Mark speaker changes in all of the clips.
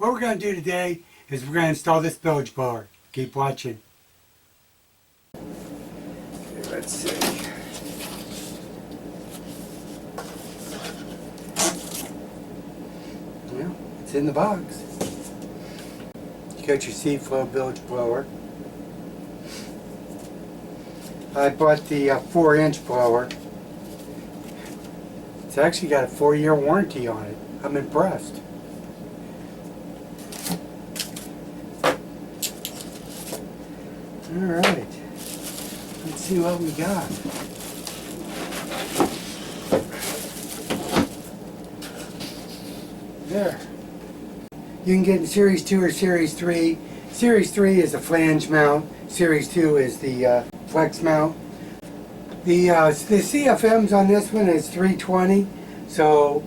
Speaker 1: What we're going to do today is we're going to install this bilge blower. Keep watching. Okay, let's see. Well, it's in the box. You got your Seaflo bilge blower. I bought the 4-inch blower. It's actually got a 4-year warranty on it. I'm impressed. Alright, let's see what we got. There. You can get in Series 2 or Series 3. Series 3 is a flange mount. Series 2 is the flex mount. The CFMs on this one is 320. So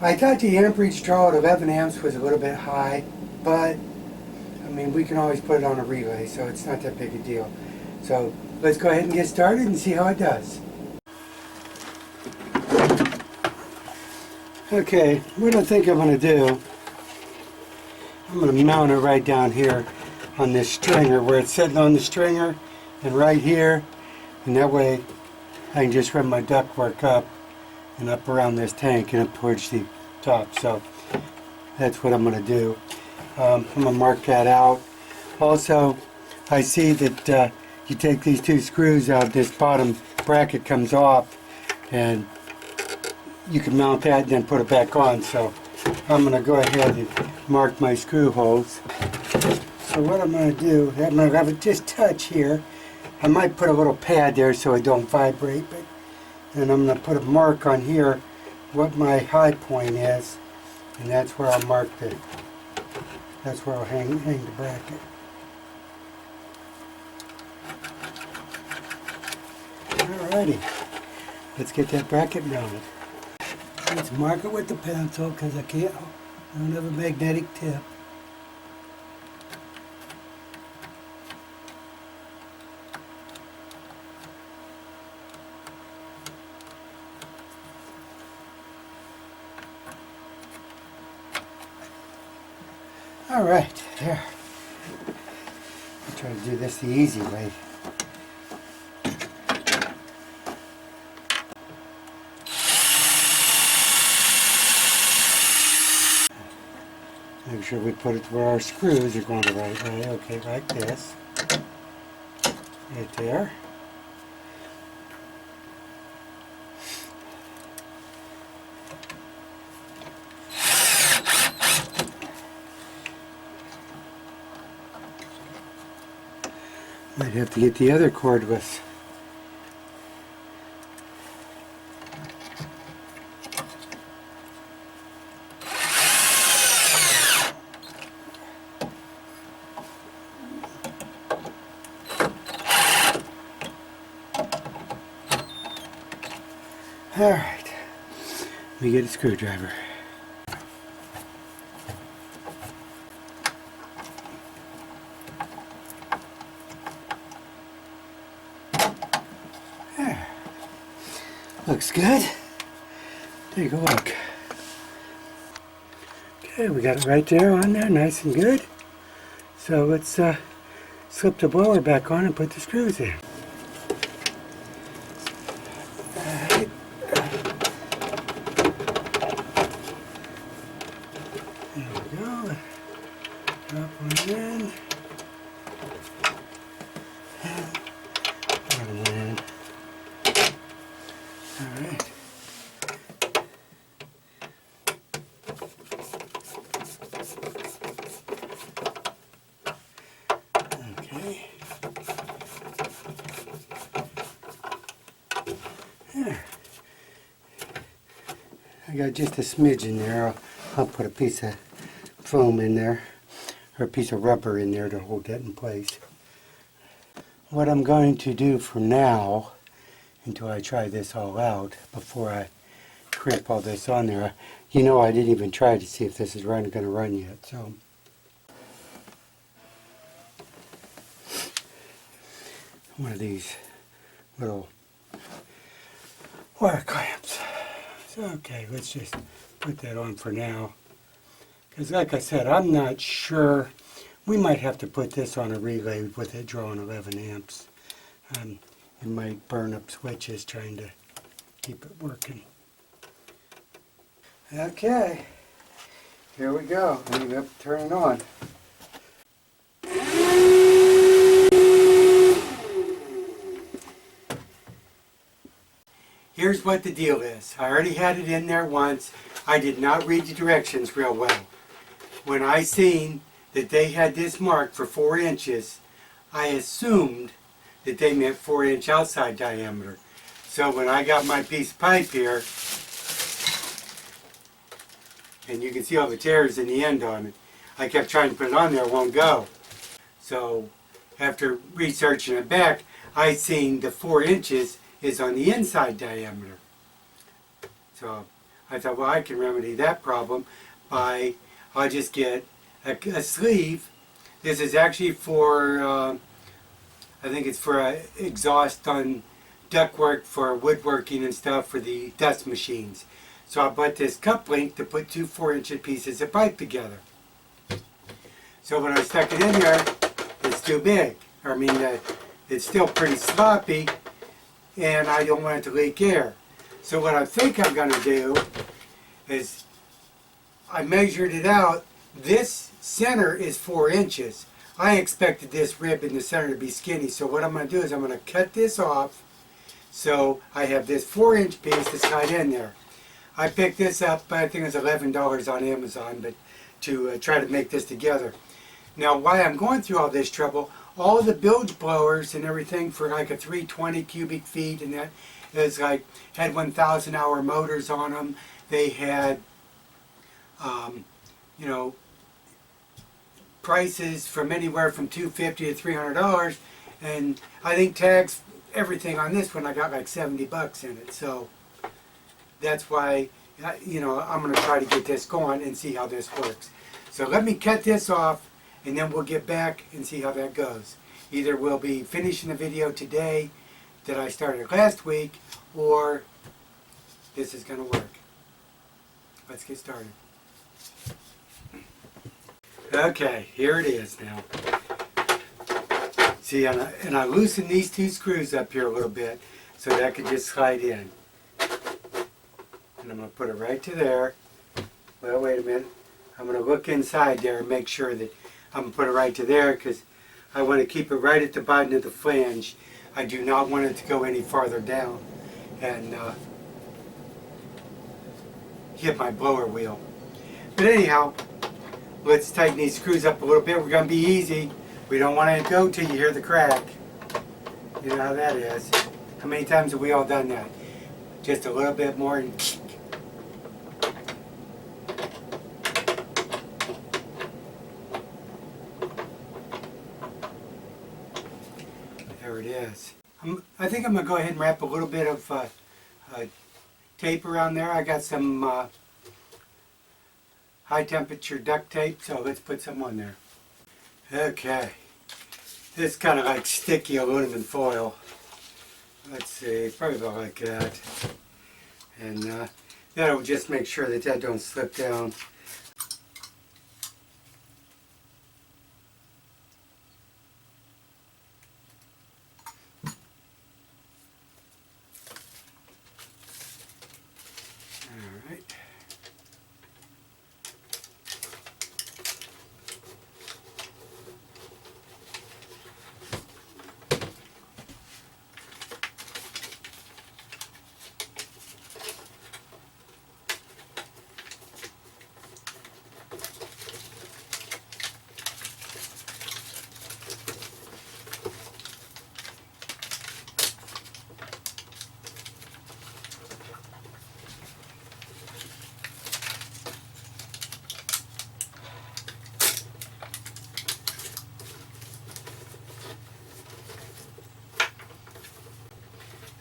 Speaker 1: I thought the amperage draw at 11 amps was a little bit high, but I mean, we can always put it on a relay, so it's not that big a deal. So let's go ahead and get started and see how it does. Okay, what I think I'm going to do, I'm going to mount it right down here on this stringer, where it's sitting on the stringer, and right here, and that way I can just run my ductwork up and up around this tank and up towards the top. So that's what I'm going to do. I'm going to mark that out. Also, I see that you take these two screws out, this bottom bracket comes off, and you can mount that and then put it back on. So I'm going to go ahead and mark my screw holes. So what I'm going to do, I'm going to have it just touch here. I might put a little pad there so it don't vibrate, but then I'm going to put a mark on here what my high point is, and that's where I'll mark the. That's where I'll hang the bracket. Alrighty, let's get that bracket mounted. Let's mark it with the pencil because I don't have a magnetic tip. Alright, there. I'll try to do this the easy way. Make sure we put it where our screws are going the right way. Okay, like this. Right there. Might have to get the other cordless. All right, let me get a screwdriver. There. Looks good. Take a look. Okay, we got it right there on there, nice and good. So let's slip the blower back on and put the screws in. There we go. Drop one in. Bottom one in. Alright. Okay. There. I got just a smidge in there. I'll put a piece of foam in there, or a piece of rubber in there to hold that in place. What I'm going to do for now, until I try this all out, before I crimp all this on there, you know I didn't even try to see if this is going to run yet, so. One of these little wire clamps. So, okay, let's just put that on for now. Because like I said, I'm not sure. We might have to put this on a relay with it drawing 11 amps. It might burn up switches trying to keep it working. Okay, here we go. I'm going to turn it on. Here's what the deal is. I already had it in there once. I did not read the directions real well. When I seen that they had this marked for 4 inches, I assumed that they meant 4-inch outside diameter. So when I got my piece of pipe here, and you can see all the tears in the end on it, I kept trying to put it on there, it won't go. So after researching it back, I seen the 4 inches is on the inside diameter. So I thought, well, I can remedy that problem by, I'll just get a sleeve. This is actually for, I think it's for exhaust on ductwork for woodworking and stuff for the dust machines. So I bought this cup link to put 2 4-inch pieces of pipe together. So when I stuck it in there, it's too big. I mean, it's still pretty sloppy, and I don't want it to leak air. So what I think I'm going to do is, I measured it out. This center is 4 inches. I expected this rib in the center to be skinny, so what I'm going to do is I'm going to cut this off so I have this 4-inch piece to slide in there. I picked this up, I think it's $11 on Amazon, but to try to make this together. Now, why I'm going through all this trouble, all the bilge blowers and everything for like a 320 cubic feet, and that is like, had 1,000 hour motors on them. They had, you know, prices from anywhere from $250 to $300, and I think tags, everything on this one, I got like $70 in it. So that's why, you know, I'm going to try to get this going and see how this works. So let me cut this off, and then we'll get back and see how that goes. Either we'll be finishing the video today that I started last week, or this is going to work. Let's get started. Okay, here it is now. See, and I loosened these 2 screws up here a little bit so that could just slide in. And I'm going to put it right to there. Well, wait a minute. I'm going to look inside there and make sure that I'm going to put it right to there, because I want to keep it right at the bottom of the flange. I do not want it to go any farther down and hit my blower wheel. But anyhow, let's tighten these screws up a little bit. We're going to be easy. We don't want it to go till you hear the crack. You know how that is. How many times have we all done that? Just a little bit more and there it is. I think I'm going to go ahead and wrap a little bit of tape around there. I got some high temperature duct tape, so let's put some on there. Okay, this is kind of like sticky aluminum foil. Let's see, probably about like that. And that'll just make sure that that don't slip down.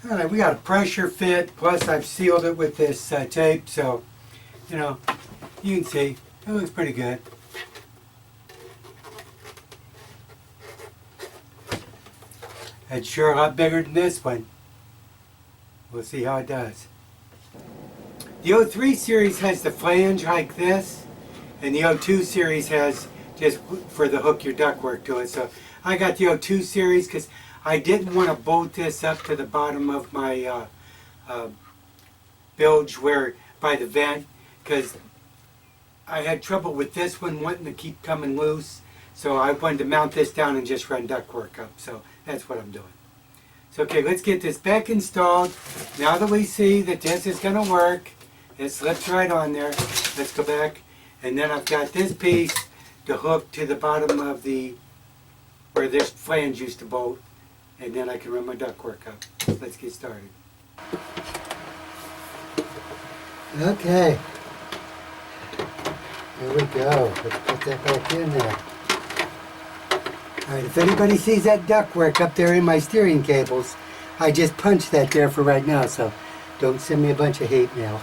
Speaker 1: Alright, we got a pressure fit, plus I've sealed it with this tape, so, you know, you can see, it looks pretty good. It's sure a lot bigger than this one. We'll see how it does. The 03 series has the flange like this, And the O2 series has just for the hook your ductwork to it. So I got the O2 series because I didn't want to bolt this up to the bottom of my bilge where by the vent, because I had trouble with this one wanting to keep coming loose. So I wanted to mount this down and just run ductwork up. So that's what I'm doing. So okay, let's get this back installed. Now that we see that this is going to work, it slips right on there. Let's go back. And then I've got this piece to hook to the bottom of the, where this flange used to bolt. And then I can run my ductwork up. Let's get started. Okay. Here we go. Let's put that back in there. Alright, if anybody sees that ductwork up there in my steering cables, I just punched that there for right now, so don't send me a bunch of hate mail.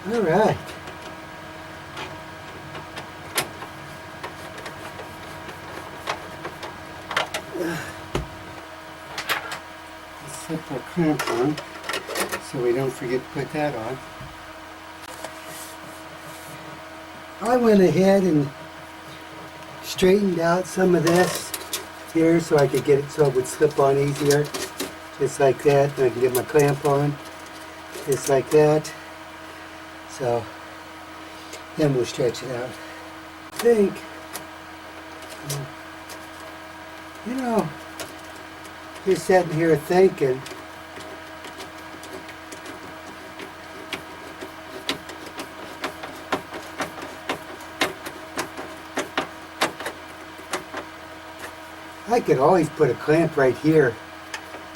Speaker 1: All right. Let's slip our clamp on so we don't forget to put that on. I went ahead and straightened out some of this here so I could get it so it would slip on easier. Just like that. And I can get my clamp on. Just like that. So then we'll stretch it out. I think, you know, just sitting here thinking, I could always put a clamp right here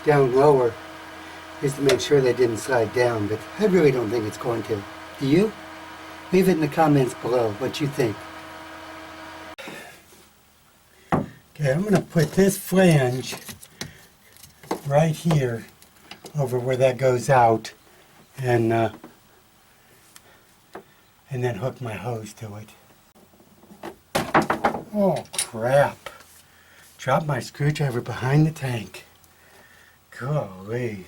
Speaker 1: down lower just to make sure that didn't slide down, but I really don't think it's going to. Do you? Leave it in the comments below what you think. Okay, I'm going to put this flange right here over where that goes out and then hook my hose to it. Oh crap. Dropped my screwdriver behind the tank. Golly.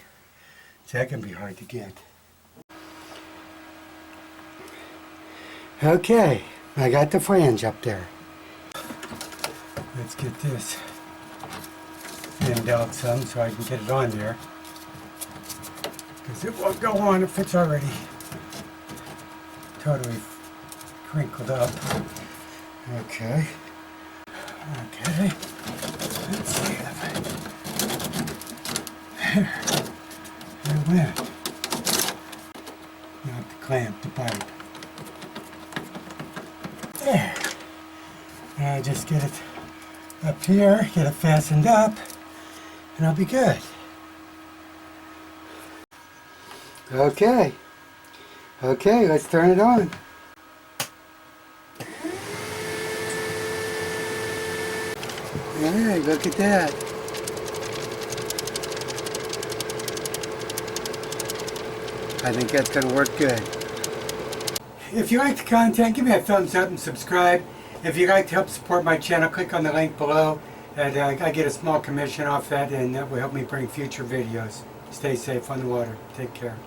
Speaker 1: That can be hard to get. Okay, I got the flange up there. Let's get this thinned out some so I can get it on there. Because it won't go on if it's already totally crinkled up. Okay. Okay. Let's see if there it went. Now I have to clamp the pipe. There. Now just get it up here, get it fastened up, and I'll be good. Okay. Okay, let's turn it on. Alright, look at that. I think that's going to work good. If you like the content, give me a thumbs up and subscribe. If you'd like to help support my channel, click on the link below. And I get a small commission off that, and that will help me bring future videos. Stay safe on the water. Take care.